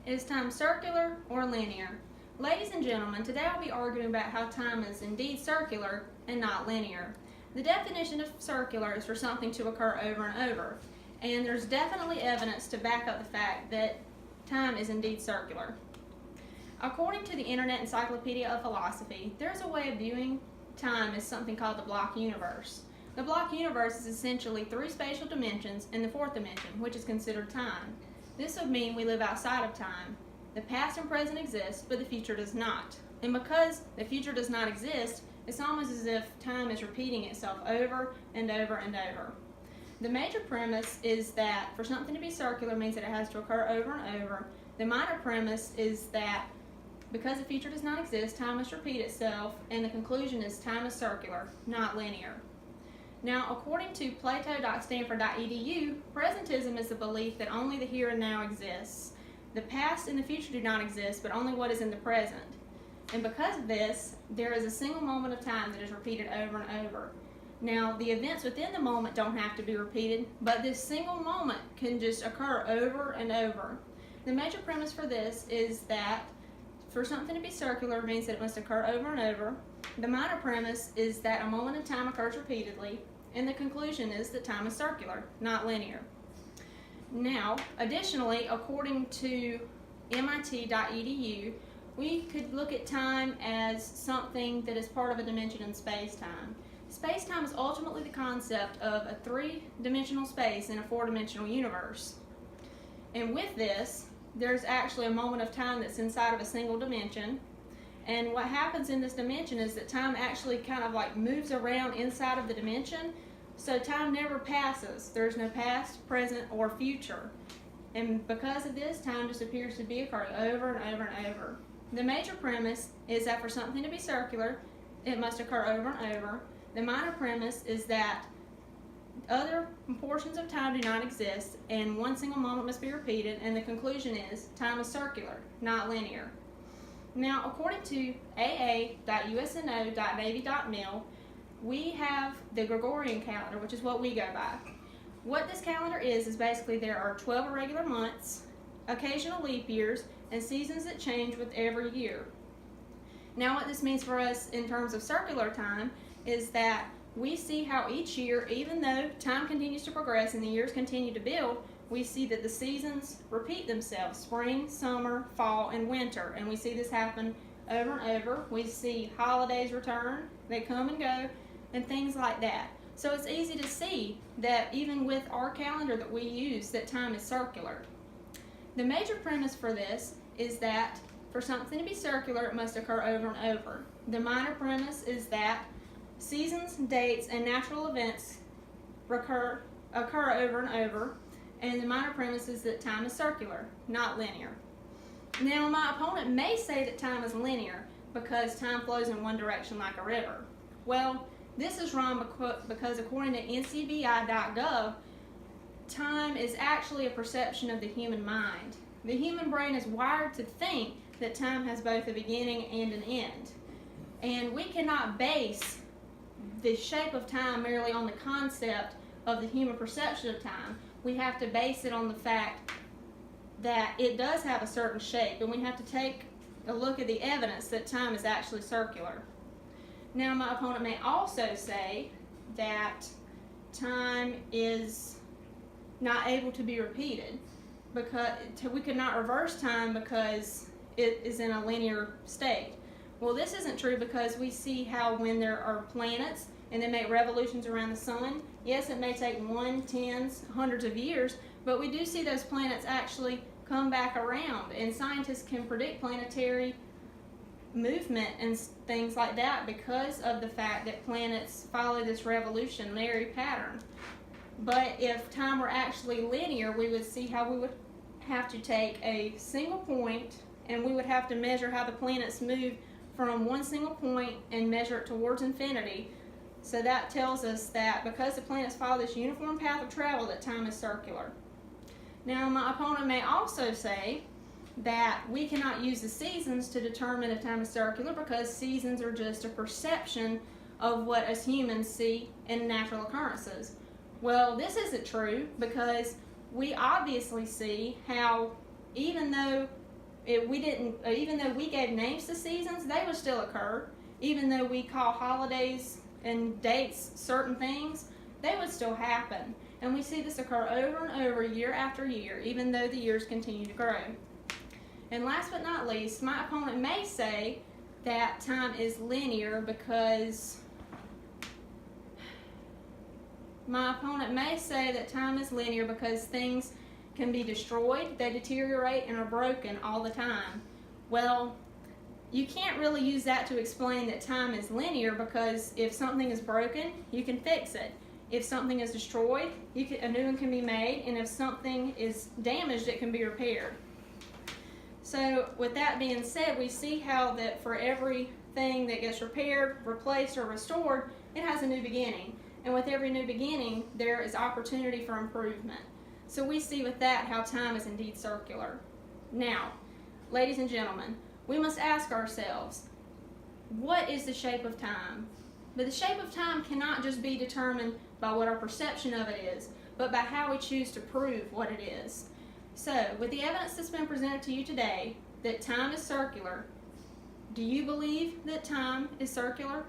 Is time circular or linear? Ladies and gentlemen, today I'll be arguing about how time is indeed circular and not linear. The definition of circular is for something to occur over and over, and there's definitely evidence to back up the fact that time is indeed circular. According to the Internet Encyclopedia of Philosophy, there's a way of viewing time as something called the block universe. The block universe is essentially three spatial dimensions and the fourth dimension, which is considered time. This would mean we live outside of time. The past and present exist, but the future does not. And because the future does not exist, it's almost as if time is repeating itself over and over and over. The major premise is that for something to be circular means that it has to occur over and over. The minor premise is that because the future does not exist, time must repeat itself, and the conclusion is time is circular, not linear. Now, according to plato.stanford.edu, presentism is the belief that only the here and now exists. The past and the future do not exist, but only what is in the present. And because of this, there is a single moment of time that is repeated over and over. Now, the events within the moment don't have to be repeated, but this single moment can just occur over and over. The major premise for this is that for something to be circular means that it must occur over and over. The minor premise is that a moment in time occurs repeatedly, and the conclusion is that time is circular, not linear. Now, additionally, according to MIT.edu, we could look at time as something that is part of a dimension in space-time. Space-time is ultimately the concept of a three-dimensional space in a four-dimensional universe. And with this, there's actually a moment of time that's inside of a single dimension. And what happens in this dimension is that time actually kind of like moves around inside of the dimension, so time never passes. There's no past, present, or future. And because of this, time just appears to be occurring over and over and over. The major premise is that for something to be circular, it must occur over and over. The minor premise is that other portions of time do not exist, and one single moment must be repeated, and the conclusion is time is circular, not linear. Now, according to aa.usno.navy.mil, we have the Gregorian calendar, which is what we go by. What this calendar is basically there are 12 irregular months, occasional leap years, and seasons that change with every year. Now, what this means for us in terms of circular time is that we see how each year, even though time continues to progress and the years continue to build, we see that the seasons repeat themselves: spring, summer, fall, and winter. And we see this happen over and over. We see holidays return, they come and go, and things like that. So it's easy to see that even with our calendar that we use, that time is circular. The major premise for this is that for something to be circular, it must occur over and over. The minor premise is that seasons, dates, and natural events occur over and over, and the minor premise is that time is circular, not linear. Now, my opponent may say that time is linear because time flows in one direction like a river. Well, this is wrong because according to ncbi.gov, time is actually a perception of the human mind. The human brain is wired to think that time has both a beginning and an end. And we cannot base the shape of time merely on the concept of the human perception of time. We have to base it on the fact that it does have a certain shape, and we have to take a look at the evidence that time is actually circular. Now, my opponent may also say that time is not able to be repeated because we could not reverse time because it is in a linear state. Well, this isn't true because we see how when there are planets and they make revolutions around the sun, yes, it may take 1, 10s, hundreds of years, but we do see those planets actually come back around, and scientists can predict planetary movement and things like that because of the fact that planets follow this revolutionary pattern. But if time were actually linear, we would see how we would have to take a single point and we would have to measure how the planets move from one single point and measure it towards infinity. So that tells us that because the planets follow this uniform path of travel, that time is circular. Now, my opponent may also say that we cannot use the seasons to determine if time is circular because seasons are just a perception of what us humans see in natural occurrences. Well, this isn't true because we obviously see how even though we didn't, even though we gave names to seasons, they would still occur. Even though we call holidays and dates certain things, they would still happen. And we see this occur over and over, year after year, even though the years continue to grow. And last but not least, my opponent may say that time is linear because things can be destroyed, they deteriorate, and are broken all the time. Well, you can't really use that to explain that time is linear, because if something is broken, you can fix it. If something is destroyed, a new one can be made, and if something is damaged, it can be repaired. So with that being said, we see how that for everything that gets repaired, replaced, or restored, it has a new beginning. And with every new beginning, there is opportunity for improvement. So we see with that how time is indeed circular. Now, ladies and gentlemen, we must ask ourselves, what is the shape of time? But the shape of time cannot just be determined by what our perception of it is, but by how we choose to prove what it is. So, with the evidence that's been presented to you today that time is circular, do you believe that time is circular?